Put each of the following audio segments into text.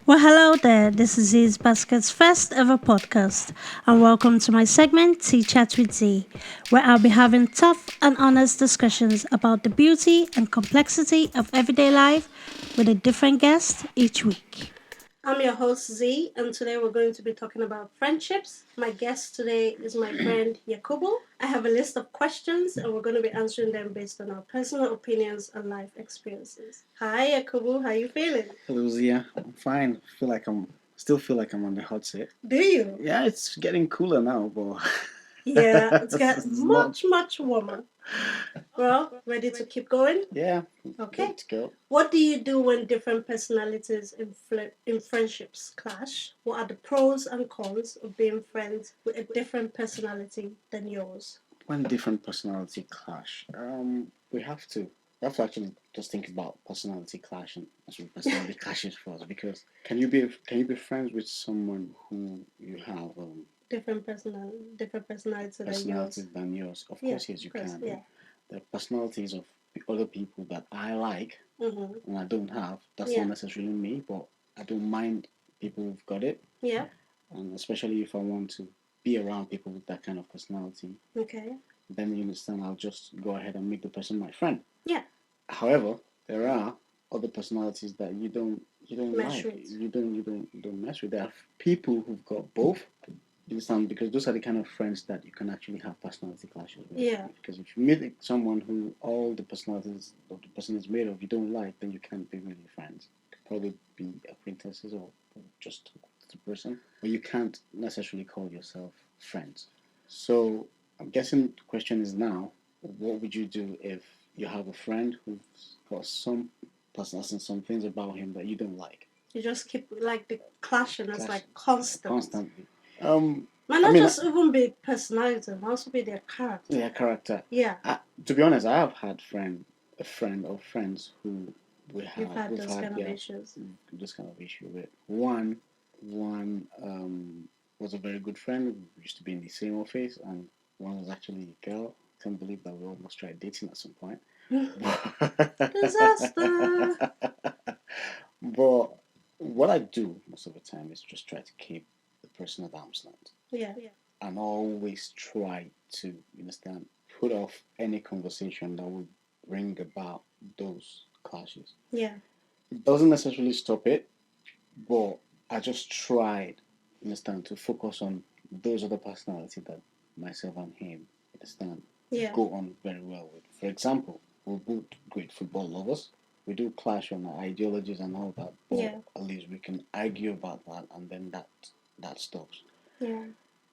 Well, hello there. This is Zee's Basket's first ever podcast, and welcome to my segment, Chats with Zee, where I'll be having tough and honest discussions about the beauty and complexity of everyday life with a different guest each week. I'm your host Z, and today we're going to be talking about friendships. My guest today is my friend Yakubu. I have a list of questions, and we're going to be answering them based on our personal opinions and life experiences. Hi Yakubu, how you feeling? Hello, Zia. I'm fine. Still feel like I'm on the hot seat. Do you? Yeah, it's getting cooler now, but Yeah, it's got it's not. much warmer. Well, ready to keep going? Yeah, Okay. let's go. What do you do when different personalities in friendships clash? What are the pros and cons of being friends with a different personality than yours? When different personality clash, we have to actually just think about personality clashing as well, personality clashes first. Because can you be friends with someone who you have Different personality than personality yours. than yours? Of Yeah, course, yes, you of course, can. yeah. The personalities of other people that I like Mm-hmm. and I don't have, that's Yeah. not necessarily me, but I don't mind people who've got it. Yeah. And especially if I want to be around people with that kind of personality, Okay. then you understand I'll just go ahead and make the person my friend. Yeah. However, there are other personalities that you don't Mesh like. with. You don't mess with. There are people who've got both. You understand? Because those are the kind of friends that you can actually have personality clashes with. Yeah. Because if you meet someone who all the personalities of the person is made of you don't like, then you can't be really friends. You could probably be acquaintances or just talk to the person, but you can't necessarily call yourself friends. So I'm guessing the question is now, what would you do if you have a friend who's got some personality and some things about him that you don't like? You just keep like the clashing. It's Clash like constant. constantly. Um, Might I not mean, just even be personality, it might also be their character. their character. Yeah. To be honest, I have had a friend or friends who You've had we've those had kind of issues. this kind of issue with. One was a very good friend. We used to be in the same office, and one was actually a girl. Can't believe that we almost tried dating at some point. Disaster. But what I do most of the time is just try to keep the person at arm's length Yeah. and always try to, you understand, put off any conversation that would bring about those clashes. Yeah. It doesn't necessarily stop it, but I just tried, you understand, to focus on those other personalities that myself and him, you understand, Yeah. go on very well with. For example, we're both great football lovers. We do clash on our ideologies and all that, but Yeah. at least we can argue about that, and then that stops. Yeah.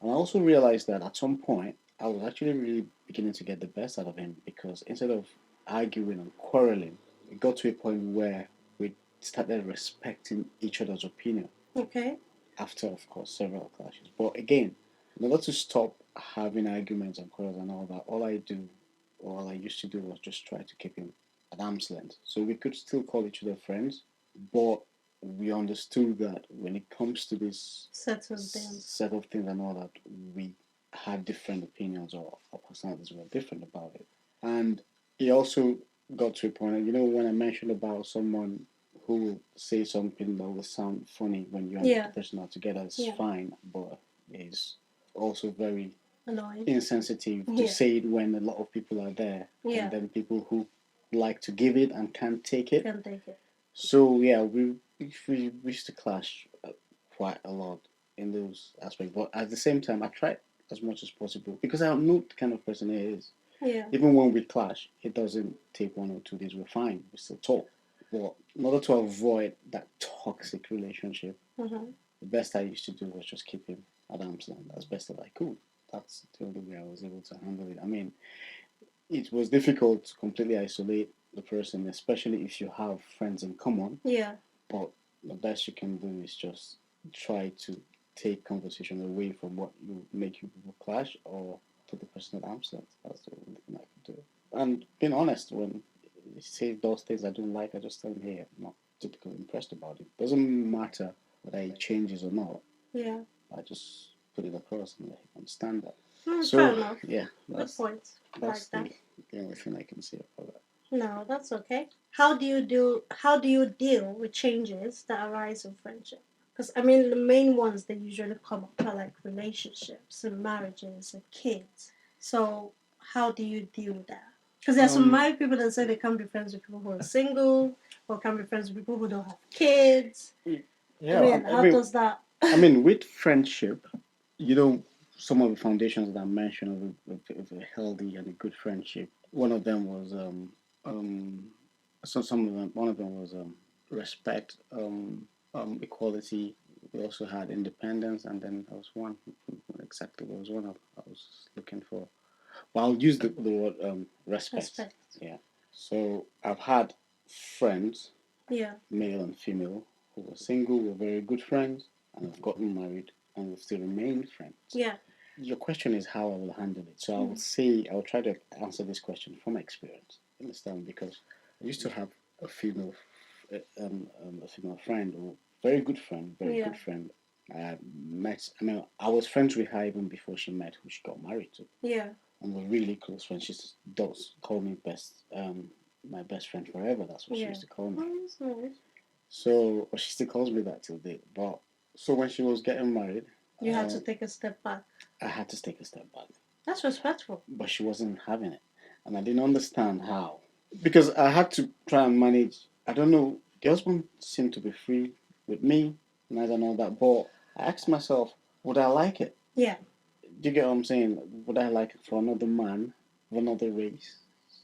And I also realized that at some point, I was actually really beginning to get the best out of him because instead of arguing and quarreling, it got to a point where we started respecting each other's opinion Okay. after, of course, several clashes. But again, in order to stop having arguments and quarrels and all that, all I used to do was just try to keep him at arm's length. So we could still call each other friends, but we understood that when it comes to this set of things and all that, we had different opinions or our personalities were different about it. And he also got to a point, when I mentioned about someone who will say something that will sound funny when you and the person are together, it's fine, but is also very Annoying. insensitive to say it when a lot of people are there. And then people who like to give it and can't take it. Can't take it. So yeah, we used to clash quite a lot in those aspects. But at the same time, I try as much as possible because I know the kind of person he is. Yeah. Even when we clash, it doesn't take 1 or 2 days. We're fine. We still talk. But in order to avoid that toxic relationship, the best I used to do was just keep him at arm's length as best as I could. That's the only way I was able to handle it. I mean, it was difficult to completely isolate the person, especially if you have friends in common. Yeah. But the best you can do is just try to take conversation away from what you make you people clash or put the person at arm's length. That's the only thing I could do. And being honest, when you say those things I don't like, I just tell him, hey, I'm not typically impressed about it. Doesn't matter whether it changes or not. Yeah. I just put it across and let him understand that. Fair enough. Yeah, Good point. that's Like that. the only thing I can say about that. No, that's okay. how do you deal with changes that arise in friendship? Because I mean, the main ones that usually come up are like relationships and marriages and kids. So how do you deal with that? Because there's some Um, married people that say they can't be friends with people who are single, or can't be friends with people who don't have kids. I yeah, mean, I how mean, does that? with friendship, you know, some of the foundations that I mentioned of a healthy and a good friendship. One of them was um, some of them. One of them was respect, equality. We also had independence, and then there was one exactly. There was one I was looking for. Well, I'll use the word respect. Respect. Yeah. So I've had friends, Yeah. male and female, who were single, were very good friends, and have gotten married and will still remain friends. Yeah. Your question is how I will handle it. So I will say, I will try to answer this question from experience. Understand? Because I used to have a a female friend, or very good friend, very Yeah. good friend. I met. I mean, I was friends with her even before she met who she got married to, Yeah. and we're really close friends. She does call me my best friend forever. That's what she Yeah. used to call me. Oh, that's nice. So, or she still calls me that till date. But so when she was getting married, You had to take a step back. I had to take a step back. That's respectful. But she wasn't having it, and I didn't understand how, because I had to try and manage. I don't know. The husband seemed to be free with me, and I don't know that. But I asked myself, would I like it? Yeah. Do you get what I'm saying? Would I like it for another man of another race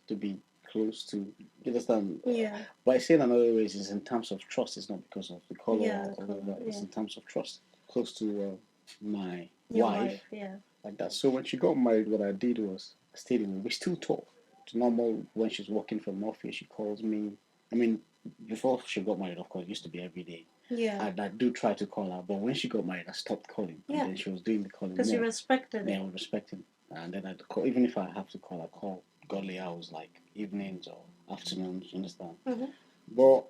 to be close to? You understand? Yeah. By saying another race is in terms of trust. It's not because of the color Yeah. or whatever. It's Yeah. in terms of trust. Close to my Your wife, wife. Yeah. like that. So when she got married, what I did was I stayed in. We still talk. It's normal when she's working from office. She calls me. I mean, before she got married, of course, it used to be every day. Yeah. I do try to call her, but when she got married, I stopped calling, and Yeah. then she was doing the calling Because you more. respected Yeah, it. I'm respecting. And then I'd call, even if I have to call, I call godly hours like evenings or afternoons. You understand? Mm-hmm. But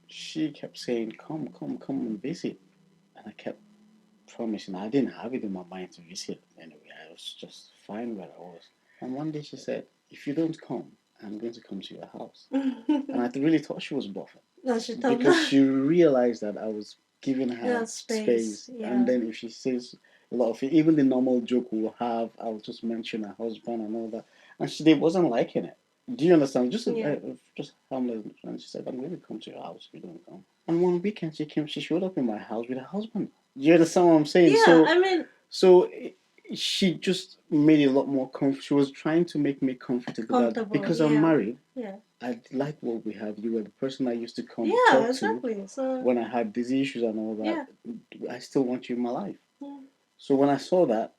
she kept saying, "Come, come, come and visit," and I kept promising. I didn't have it in my mind to visit anyway. I was just fine where I was. And one day she said, "If you don't come, I'm going to come to your house." And I really thought she was bluffing, No, she told because that. she realized that I was giving her Yeah, space. space. And Yeah. then if she says a lot of it, even the normal joke we'll have, I'll just mention her husband and all that. And she wasn't liking it. Do you understand? Yeah. Just harmless. And she said, "I'm going to come to your house if you don't come." And one weekend she came. She showed up in my house with her husband. You understand what I'm saying? Yeah. I mean, So she just made it a lot more comfortable. She was trying to make me comfortable that comfortable. because I'm Yeah. married, Yeah. I like what we have. You were the person I used to come Yeah. talk to Exactly. So. when I had these issues and all that. Yeah. I still want you in my life. Yeah. So when I saw that,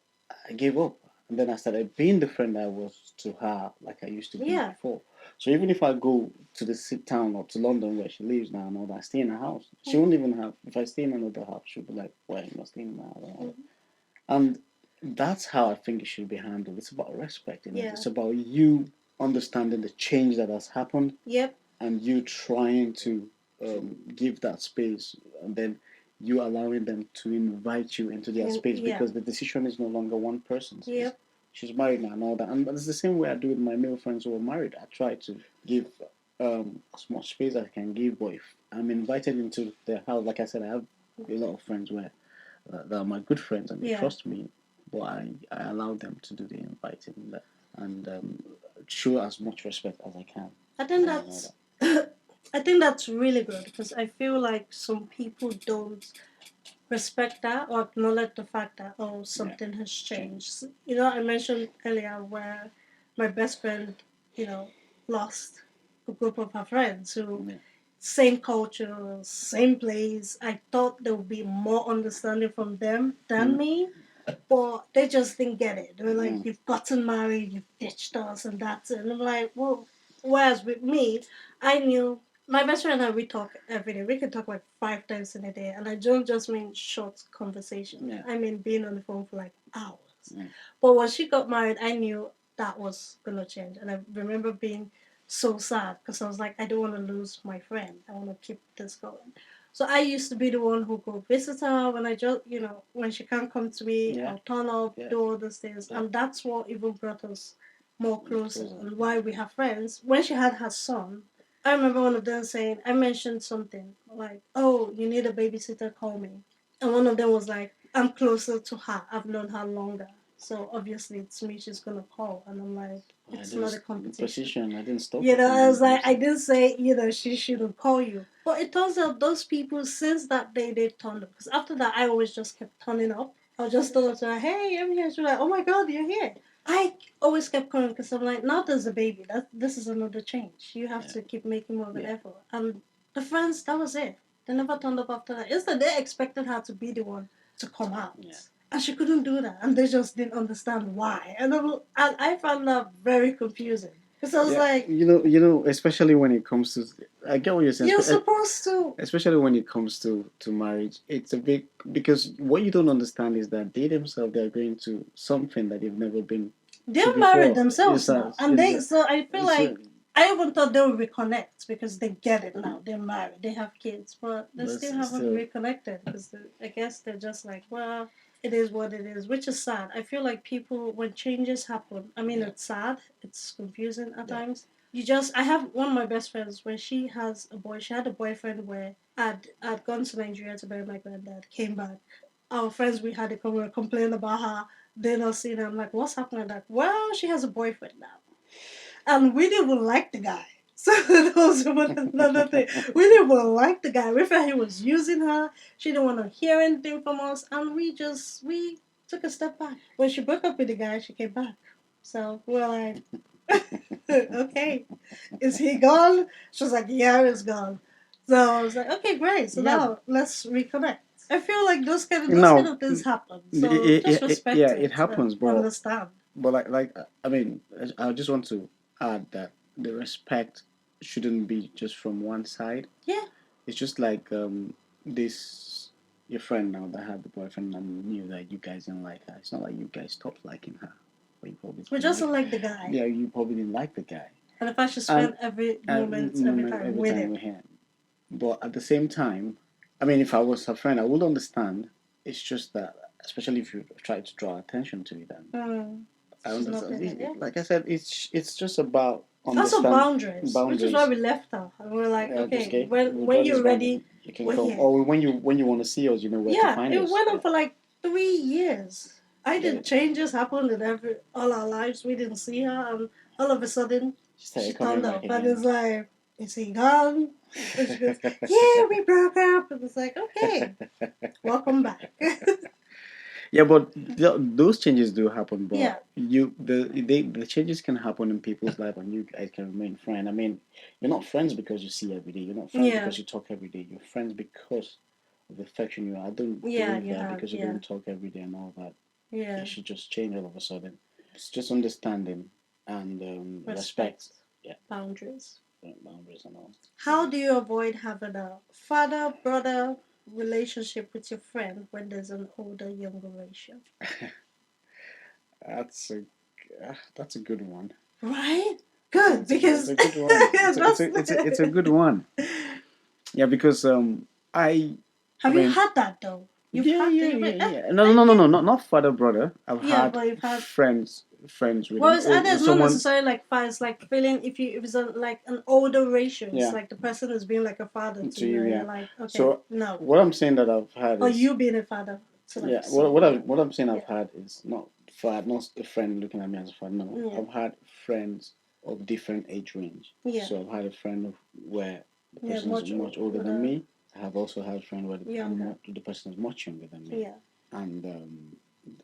I gave up. And then I started being the friend I was to her, like I used to be Yeah. before. So even if I go to the town or to London where she lives now and all that, I stay in her house. She won't even have, if I stay in another house, she'll be like, "Why you not staying in my house?" Mm-hmm. And that's how I think it should be handled. It's about respecting it. Yeah. It's about you understanding the change that has happened Yep. and you trying to give that space, and then you allowing them to invite you into their space, Yeah. because the decision is no longer one person's. Yep. She's married now and all that. And it's the same way I do with my male friends who are married. I try to give as much space as I can give, but if I'm invited into their house, like I said, I have a lot of friends where that are my good friends and they Yeah. trust me, but I allow them to do the inviting and show as much respect as I can. I think And all that's. that. I think that's really good because I feel like some people don't respect that or acknowledge the fact that Yeah, something has change. changed. You know, I mentioned earlier where my best friend, you know, lost a group of her friends who Yeah. same culture, same place. I thought there would be more understanding from them than Mm. me, but they just didn't get it. They were like, Mm. "You've gotten married, you've ditched us, and that's it." And I'm like, well, whereas with me, I knew my best friend and I, we talk every day. We can talk like 5 times in a day, and I don't just mean short conversation. Yeah. I mean being on the phone for like hours. Mm. But when she got married, I knew that was gonna change, and I remember being so sad because I was like, I don't want to lose my friend. I want to keep this going. So I used to be the one who go visit her when I just, when she can't come to me, Yeah. I'll turn up, Yeah. do all those things, Yeah. and that's what even brought us more closer Closer. and why we have friends. When she had her son, I remember one of them saying, I mentioned something like, "Oh, you need a babysitter, call me." And one of them was like, "I'm closer to her. I've known her longer. So obviously it's me she's going to call." And I'm like, I it's not a didn't competition. position. I didn't stop You her know, from I being was a like, I babysitter. didn't say, she shouldn't call you. But it turns out those people, since that day, they turned up. Because after that, I always just kept turning up. I was just telling her, "Hey, I'm here." She's like, "Oh my God, you're here." I always kept calling because I'm like, now there's a baby. This is another change. You have Yeah, to keep making more of an yeah, effort. And the friends, that was it. They never turned up after that. Instead, they expected her to be the one to come out. yeah. And she couldn't do that. And they just didn't understand why. And I found that very confusing. Because I was Yeah, like, especially when it comes to, I get what you're saying. you're supposed to. Especially when it comes to marriage, it's a big, because what you don't understand is that they themselves, they're going to something that they've never been to They're married before. themselves now. And so I feel So like I even thought they would reconnect because they get it now. They're married, they have kids, but they still that's haven't still, reconnected because I guess they're just like, well, it is what it is, which is sad. I feel like people, when changes happen, I mean, yeah, it's sad, it's confusing at yeah. times. I have one of my best friends when she has a boy, she had a boyfriend where I'd gone to Nigeria to bury my granddad, came back. Our friends we had a we were complaining about her, they not seeing her. I'm like, what's happening? Like, well, she has a boyfriend now. And we didn't even like the guy. So that was another thing. We didn't even like the guy. We felt he was using her. She didn't want to hear anything from us. And we took a step back. When she broke up with the guy, she came back. So we were like, okay, is he gone? She was like, yeah, he's gone. So I was like, okay, great. So Yeah, now let's reconnect. I feel like those kind no, of things happen. So just respect yeah, it it and happens, but understand. I mean, I just want to add that the respect shouldn't be just from one side. Yeah, It's just like this your friend now that had the boyfriend and knew that you guys didn't like her. It's not like you guys stopped liking her, but you probably we didn't just like. don't like the guy. Yeah, you probably didn't like the guy, And if I should and spend every and moment, every moment time every with time him. with him. But at the same time, I mean, if I was her friend, I would understand. It's just that, especially if you try to draw attention to it, then I She's not understand. there. Yeah. Like I said, it's just about Also understand boundaries, which is why boundaries. we left her. And we're like, Yeah, just okay, okay. We when draw this you're boundary. ready, You can we're come, here. or when you want to see us, you know where to Yeah, find it us. went on Yeah, for like 3 years. I yeah. did changes happened in all our lives. We didn't see her, and all of a sudden She she started coming turned back up, and it's again. like, is he gone? And she goes, yeah, we broke up, and it's like, okay, welcome back. Yeah, but those changes do happen. But Yeah, the changes can happen in people's life, and you guys can remain friends. I mean, you're not friends because you see every day. You're not friends yeah, because you talk every day. You're friends because of the affection you have. I don't yeah. believe You that have, because you yeah, don't talk every day and all that, yeah. it should just change all of a sudden. It's just understanding and respect. Respect, Yeah, boundaries. boundaries and all. How do you avoid having a father brother relationship with your friend when there's an older younger ratio? That's a that's a good one. Right? Good, It's because a good one. that's. It's a good one. Yeah, because I Have you mean, had that though? You've had yeah. No, no, I no, no, no, can. not father brother. I've Yeah, had but you've had. friends with Well, an it's old either with it's not someone. necessarily like father. It's like feeling if it's like an older ratio. It's Yeah, like the person is being like a father to to you, you, and yeah. you're like, okay, So no. what I'm saying that I've had Or is you being a father to yeah. like someone. What I'm saying I've Yeah, had is not a friend looking at me as a father. No, yeah, I've had friends of different age range. yeah. So I've had a friend where the Yeah, person is much much older than older, me. I have also had a friend where younger. the person is much younger than me. Yeah, And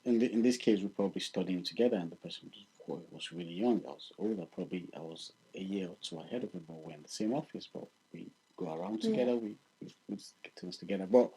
in this case, we probably studying together, and the person was really young. I was older, probably I was a year or two ahead of him, but we're in the same office, but we go around yeah, together, we get things together. But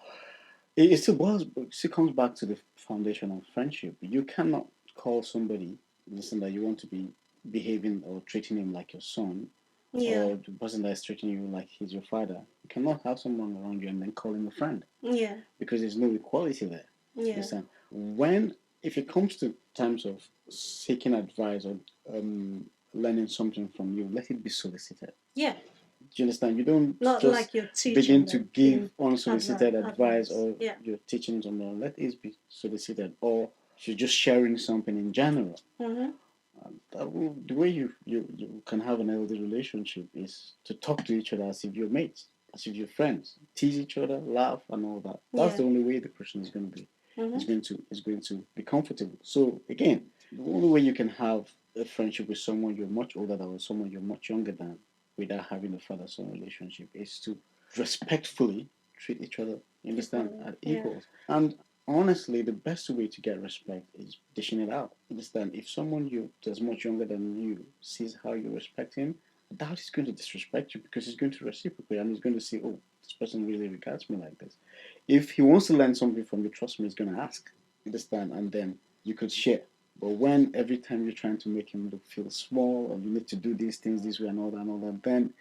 it still comes back to the foundation of friendship. You cannot call somebody, listen, that you want to be behaving or treating him like your son, yeah, or the person that is treating you like he's your father. You cannot have someone around you and then call him a friend yeah, because there's no equality there. yeah, Understand? When if it comes to times of seeking advice or learning something from you, let it be solicited. yeah. Do you understand? You don't Not just like you're begin teaching to them, give giving unsolicited advice advice. or Yeah, you're teaching someone. Let it be solicited, or you're just sharing something in general. mm-hmm. The way you can have an healthy relationship is to talk to each other as if you're mates, as if you're friends, tease each other, laugh, and all that. That's the only way the person is going to be. Is going to be comfortable. So again, the only way you can have a friendship with someone you're much older than or someone you're much younger than without having a father-son relationship is to respectfully treat each other, you understand, at equals. And honestly, the best way to get respect is dishing it out. Understand? If someone that's much younger than you sees how you respect him, I doubt he's going to disrespect you because he's going to reciprocate and he's going to say, "Oh, this person really regards me like this." If he wants to learn something from you, trust me, he's going to ask. Understand? And then you could share. But when every time you're trying to make him look feel small, or you need to do these things this way and all that, then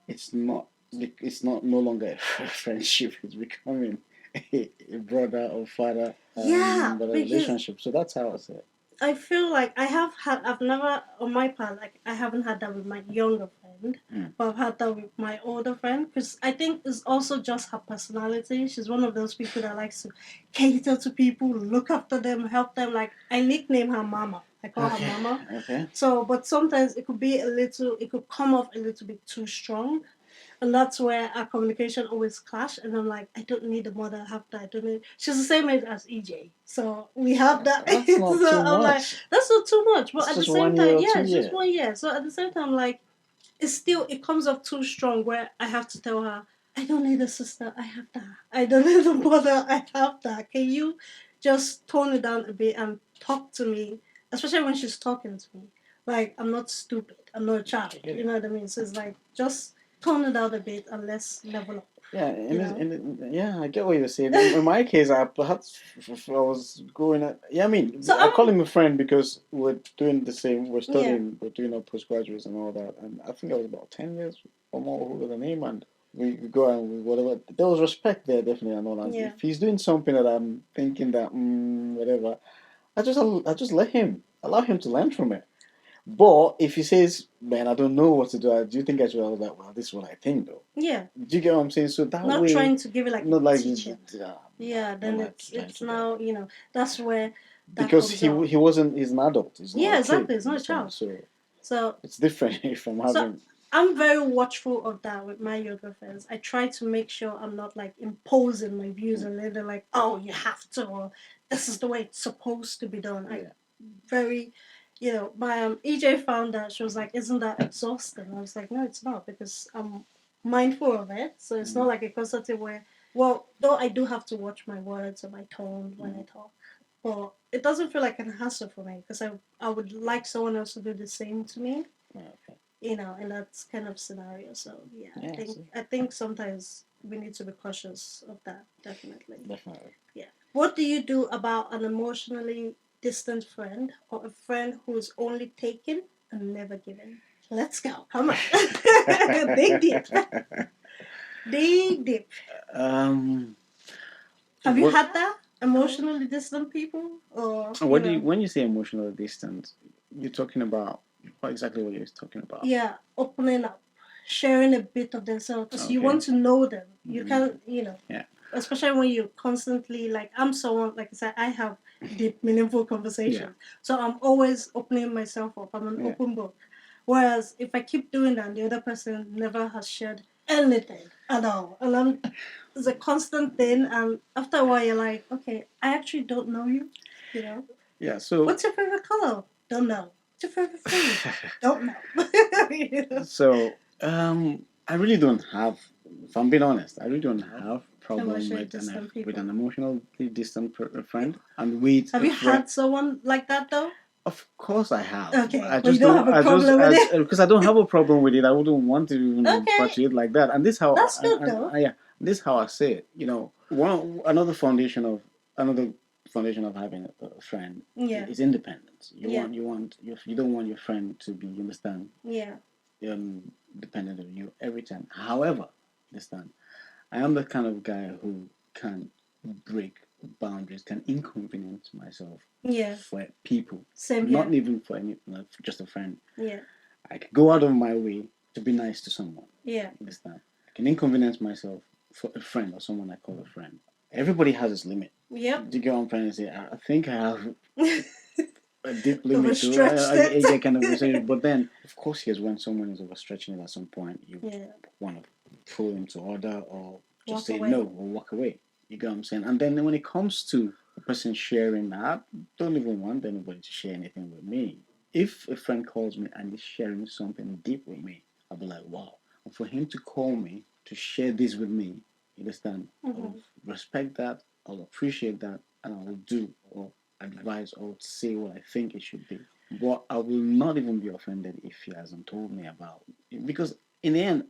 it's not it's not no longer a friendship. It's becoming a brother or father brother relationship. So that's how I say it. I feel like I've never, on my part, like I haven't had that with my younger friend, but I've had that with my older friend because I think it's also just her personality. She's one of those people that likes to cater to people, look after them, help them. Like I nickname her Mama. I call her Mama. Okay. So, but sometimes it could be it could come off a little bit too strong. And that's where our communication always clash. And I'm like, I don't need a mother. I have that. I don't need. She's the same age as EJ, so we have that. That's not so too I'm like, much. that's not too much. But It's at the just same 1 year time, or yeah, two it's just years. 1 year. So at the same time, like, it comes off too strong. Where I have to tell her, I don't need a sister. I have that. I don't need a mother. I have that. Can you just tone it down a bit and talk to me, especially when she's talking to me? Like I'm not stupid. I'm not a child. You know what I mean? So it's like just tone it out a bit and let's level up. Yeah, yeah, I get what you're saying. In my case, I perhaps I was going at, yeah, I mean, So I call him a friend because we're doing the same, we're Yeah. studying, we're doing our postgraduates and all that. And I think I was about 10 years or more older than him. And we go and whatever. There was respect there, definitely, and all that. Yeah. If he's doing something that I'm thinking that, whatever, I just let him, allow him to learn from it. But if he says, "Man, I don't know what to do. Do you think I should?" I was like, "Well, this is what I think, though." Yeah. Do you get what I'm saying? So that Not way, trying to give it like not a like teaching. Yeah, not then like it's trying to now that's where that because comes he out. he wasn't he's an adult. He's not Yeah, a exactly. kid. It's not a Understand? child. So So it's different from so having. I'm very watchful of that with my yoga friends. I try to make sure I'm not like imposing my views and they're like, oh, you have to, or this is the way it's supposed to be done. I Yeah. very, my EJ found that she was like, isn't that exhausting? I was like, no, it's not because I'm mindful of it. So it's not like a constant thing where, well, though I do have to watch my words and my tone when I talk. But it doesn't feel like an hassle for me because I would like someone else to do the same to me, Okay. in that kind of scenario. So yeah, Yeah. I think sometimes we need to be cautious of that. Definitely. Definitely. Yeah. What do you do about an emotionally distant friend or a friend who is only taken and never given? Let's go. Come on. Dig deep. Dig deep. Um. Have you What? had that? Emotionally distant people? Or, What do you when you say emotional distance? You're talking about what exactly? What you're talking about? Yeah, opening up, sharing a bit of themselves because you want to know them. You can't, Yeah. especially when you constantly, like, I'm someone, like I said, I have deep, meaningful conversations. So I'm always opening myself up. I'm an open book. Whereas if I keep doing that, the other person never has shared anything at all. And it's a constant thing. And after a while, you're like, okay, I actually don't know you, you know? Yeah. So. What's your favorite color? Don't know. What's your favorite food? Don't know. So, I really don't have. If I'm being honest, I really don't have problem Emotionally with distant with people. an emotionally distant friend, and with Have a you friend. had someone like that though? Of course, I have. Okay, I but you just don't don't. have a problem with it. Because I don't have a problem with it. I wouldn't want to even Okay, portray it like that. And this how that's good though. yeah. This how I say it. One another foundation of having a friend Yeah, is independence. yeah, You don't want your friend to be, you understand, yeah, dependent on you every time. However, understand, I am the kind of guy who can break boundaries, can inconvenience myself yeah. for people, Same not here. even for for just a friend. Yeah, I can go out of my way to be nice to someone. yeah, Understand? I can inconvenience myself for a friend or someone I call a friend. Everybody has its limit. yep. Do you get what I'm trying to say? I think I have a deep limit to Overstretched it. get kind of conversation. But then, of course, here's when someone is overstretching it at some point, you Yeah. want to pull him to order or just Walk say away. no or walk away. You get what I'm saying? And then when it comes to a person sharing, I don't even want anybody to share anything with me. If a friend calls me and is sharing something deep with me, I'll be like, wow. And for him to call me to share this with me, you understand? I'll respect that, I'll appreciate that, and I'll do or advise or say what I think it should be. But I will not even be offended if he hasn't told me about it. Because in the end,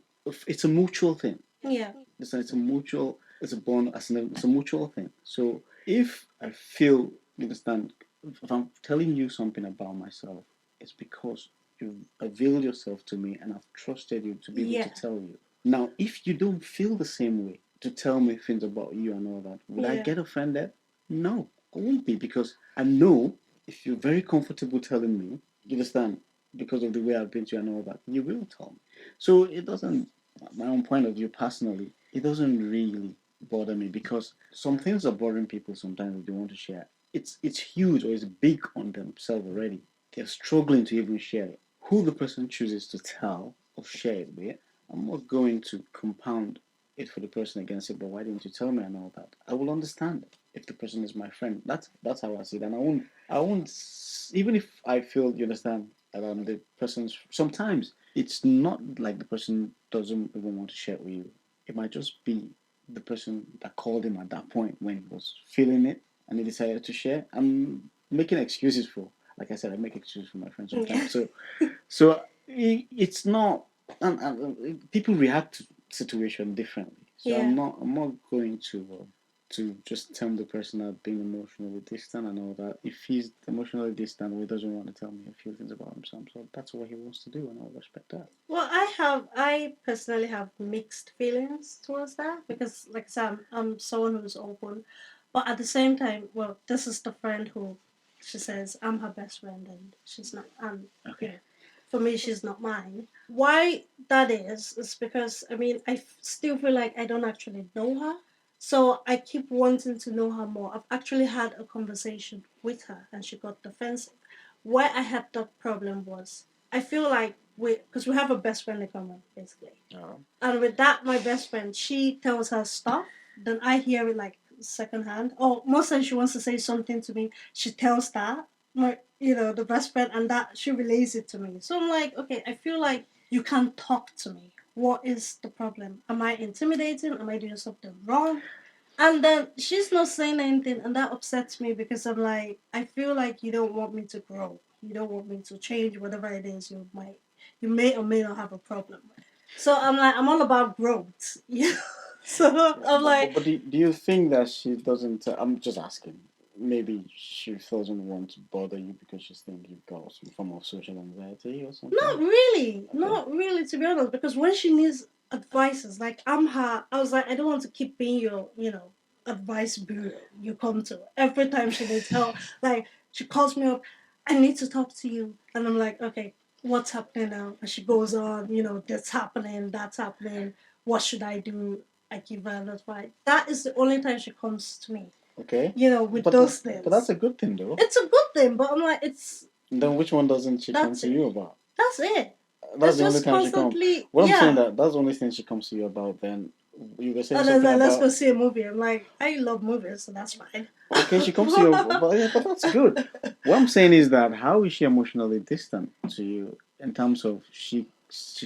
it's a mutual thing. Yeah. It's a mutual, it's a bond, it's a mutual thing. So if I feel, you understand, if I'm telling you something about myself, it's because you've availed yourself to me and I've trusted you to be able to tell you. Now, if you don't feel the same way to tell me things about you and all that, would I get offended? No, I won't be because I know if you're very comfortable telling me, you understand, because of the way I've been to you and all that, you will tell me. So it doesn't, my own point of view personally, it doesn't really bother me because some things are bothering people sometimes if they want to share. It's huge or it's big on themselves already. They're struggling to even share it. Who the person chooses to tell or share it with, I'm not going to compound it for the person again and say, but why didn't you tell me and all that? I will understand if the person is my friend. That's how I see it. And I won't even if I feel you understand that I'm the person's sometimes it's not like the person doesn't even want to share it with you. It might just be the person that called him at that point when he was feeling it and he decided to share. I'm making excuses for, like I said, I make excuses for my friends sometimes. So it's not, and people react to situation differently. So I'm not going to just tell the person that being emotionally distant and all that. If he's emotionally distant or he doesn't want to tell me a few things about himself, so that's what he wants to do, and I'll respect that. Well, I personally have mixed feelings towards that because, like I said, I'm someone who's open, but at the same time, well, this is the friend who she says I'm her best friend and she's not. Okay. For me, she's not mine. Why that is because I mean still feel like I don't actually know her, so I keep wanting to know her more. I've actually had a conversation with her and she got defensive. Why I had that problem was I feel like because we have a best friend in common basically, Oh. and with that my best friend she tells her stuff, then I hear it like secondhand. Or most times she wants to say something to me, she tells that my the best friend, and that she relays it to me. So I'm like, okay, I feel like you can't talk to me. What is the problem? Am I intimidating? Am I doing something wrong? And then she's not saying anything, and that upsets me because I'm like, I feel like you don't want me to grow. You don't want me to change whatever it is you may or may not have a problem with. So I'm like, I'm all about growth. Yeah. So I'm like, But do you think that she doesn't? I'm just asking. Maybe she doesn't want to bother you because she thinks you've got some form of social anxiety or something. Okay. not really, to be honest. Because when she needs advices, like I'm her, I was like, I don't want to keep being your, advice bureau you come to every time she needs help. Like she calls me up, I need to talk to you, and I'm like, okay, what's happening now? And she goes on, this happening, that's happening. What should I do? I give her advice. That is the only time she comes to me. Okay. With But those but that's things. a good thing though. It's a good thing, but I'm like, Then which one doesn't she come that's to it. you about? That's it. That's It's the only just time she comes. constantly, What I'm saying yeah. that's the only thing she comes to you about. Then you were saying And then something like, let's go about. see a movie. I'm like, I love movies, so that's fine. Okay, she comes to you, but yeah, but that's good. What I'm saying is that how is she emotionally distant to you in terms of she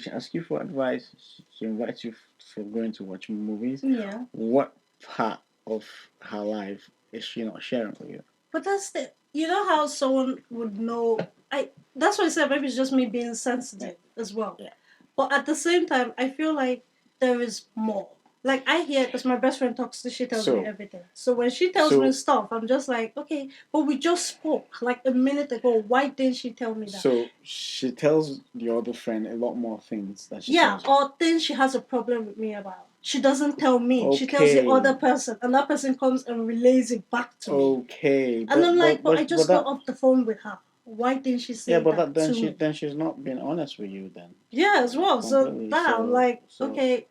can ask you for advice, she invites you for going to watch movies. Yeah. What part of her life is she not sharing with you? But that's the how someone would know. I That's why I said maybe it's just me being sensitive as well. Yeah. But at the same time, I feel like there is more. Like I hear, because my best friend talks to, she tells me So everything. So when she tells me so stuff, I'm just like, okay, but we just spoke like a minute ago. Why didn't she tell me that? so she tells the other friend a lot more things than she Yeah, tells you. or things she has a problem with me about. She doesn't tell me. She tells the Okay. other person, and that person comes and relays it back to me. Okay. And I'm like, but I But just got that off the phone with her. Why didn't she yeah, say but that that to me? then she's not being honest with you then. Yeah, as well. So Completely. that I'm like, okay,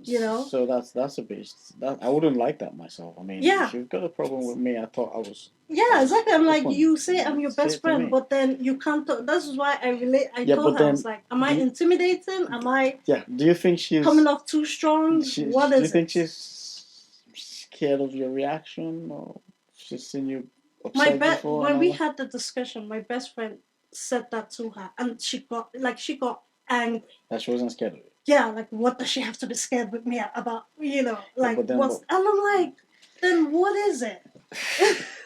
you know. So that's a bit that I wouldn't like that myself. I mean, Yeah. if you've got a problem with me, I thought I Yeah, was exactly. I'm like, open. you say I'm your Say best it to friend, me. but then you can't talk. That's why I relate. I Yeah, told but her, I was then like, am I do you, intimidating? Am I yeah. Do you think coming off too strong? What do you is think it? she's scared of your reaction, or she's seen you My upset bet before and when all we that? had the discussion, my best friend said that to her, and she got angry. That she wasn't scared of it. Yeah, like what does she have to be scared with me about? You know, Yeah, like but then what's? what? And I'm like, then what is it?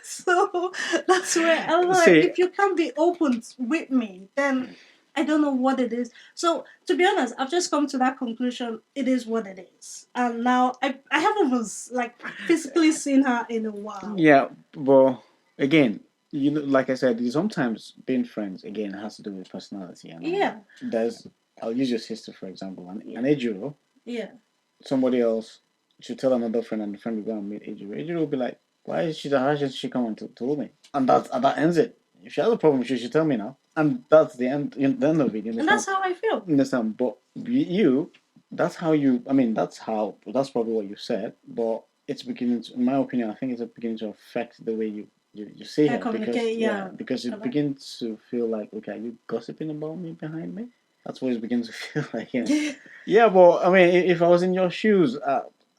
So that's where I'm like, See, if you can't be open with me, then I don't know what it is. So to be honest, I've just come to that conclusion. It is what it is, and now I haven't like physically seen her in a while. yeah, well, again, you know, like I said, sometimes being friends again has to do with personality and all Yeah, that. There's, I'll use your sister for example, yeah, an Ejiro, yeah. somebody else should tell another friend, and the friend will go and meet Ejiro. Ejiro will be like, "Why is she? Why should she come and told me?" And that ends it. If she has a problem, she should tell me now, and that's the end. The end of it. You And that's understand? how I feel. You understand? But you, that's how you. I mean, that's how. That's probably what you said. But it's beginning. To, in my opinion, I think it's beginning to affect the way you see I her because communicate, yeah, yeah. because it Correct. begins to feel like, okay, are you gossiping about me behind me? That's what it begins to feel like. Yeah. Yeah, but I mean, if I was in your shoes,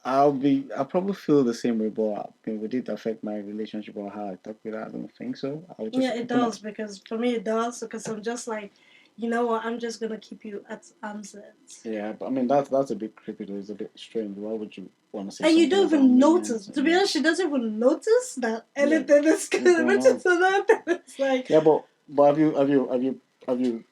I'll probably feel the same way. But I mean, would it affect my relationship or how I talk with her? I don't think so. I would just Yeah, it open up. does because for me it does because I'm just like, you know what? I'm just gonna keep you at arm's length. Yeah, but I mean that's a bit creepy though. It's a bit strange. Why would you want to say And you something don't about even me? And notice. To be yeah, honest, she doesn't even notice that yeah, anything is what's good, going which on? is another thing. It's like Yeah, but have you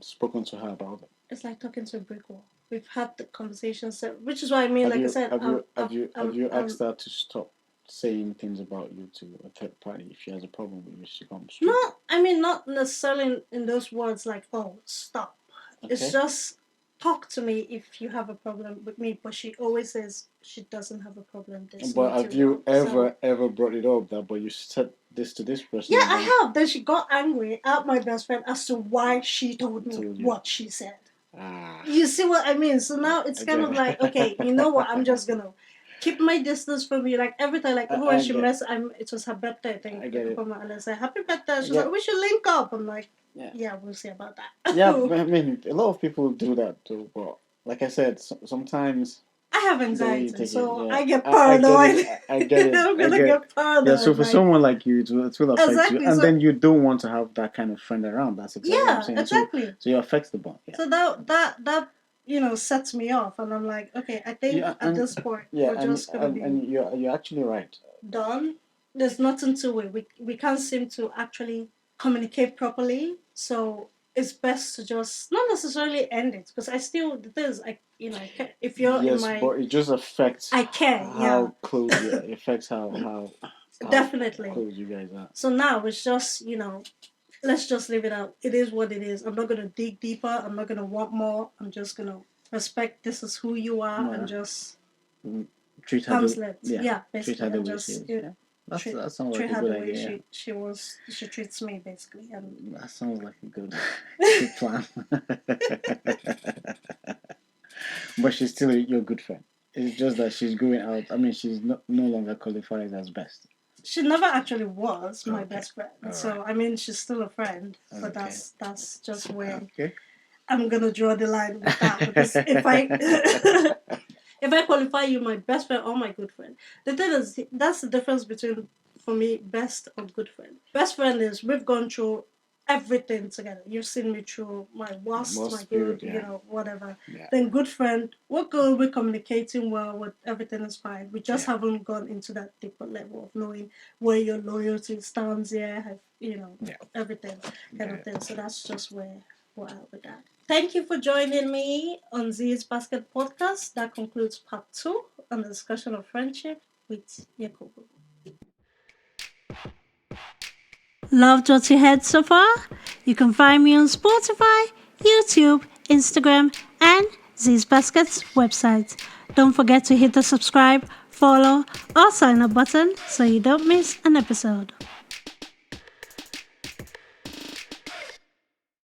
spoken to her about it? it's like talking to a brick wall. We've had the conversation, so, which is what I mean. Like I said, Have you asked her to stop saying things about you to a third party if she has a problem with you? She comes no, straight. I mean not necessarily in those words like, oh, stop. It's Okay. just talk to me if you have a problem with me. But she always says she doesn't have a problem. There's But have nothing you wrong. So ever brought it up that? But you said this to this person yeah, and then I have. Then she got angry at my best friend as to why she told me told you. what she said. Ah, You see what I mean? So now it's I kind get of like, okay, you know what? I'm just it. gonna keep my distance from you. Like every time, like even when I she get messed, it was her birthday, I think, I like get it. upon my and I said, "Happy birthday!" She's Yeah, like, "We should link up." I'm like, yeah, "Yeah, we'll see about that." yeah. I mean, a lot of people do that too. But like I said, sometimes I have the way you anxiety, take it, so yeah, I get I get it. paranoid. I get it. I'm I gonna get. get Yeah. So paranoid, for like someone like you, it will affect you, exactly. and So then you don't want to have that kind of friend around. That's exactly what I'm yeah, saying. exactly. So it affects the bond. Yeah. So that sets me off, and I'm like, okay, I think Yeah, at this point yeah, we're just gonna be and you're actually right. done. There's nothing to it. We can't seem to actually communicate properly. So it's best to just not necessarily end it because I still the thing is I can, if you're in Yes, my but it just affects I care, yeah, how close. Yeah, it affects how definitely. close you guys are. So now it's just let's just leave it out. It is what it is. I'm not gonna dig deeper. I'm not gonna want more. I'm just gonna respect this is who you are and Yeah. just Mm, treat her arm's the length. yeah. Yeah, Treat basically, her the and way she just is. Yeah. treat That sounds like treat a her good the way idea. she treats me basically. And Yeah. That sounds like a good plan. But she's still your good friend. It's just that she's going out. I mean, she's no longer qualified as best. she never actually was my Okay. best friend. All right. So I mean, she's still a friend, but Okay. that's just where Okay. I'm gonna draw the line with that because if I if I qualify you my best friend or my good friend, the thing is that's the difference between for me best or good friend. Best friend is we've gone through everything together. You've seen me through my worst, my Most good, period, yeah. whatever. Yeah. Then good friend, we're good, we're communicating well, with everything is fine. We just Yeah. haven't gone into that deeper level of knowing where your loyalty stands, Yeah. everything kind Got of it. thing. So that's just where we're at with that. Thank you for joining me on Zee's Basket Podcast. That concludes part 2 on the discussion of friendship with Yakubu. Loved what you heard so far? You can find me on Spotify, YouTube, Instagram, and Zee's Basket's website. Don't forget to hit the subscribe, follow, or sign up button so you don't miss an episode.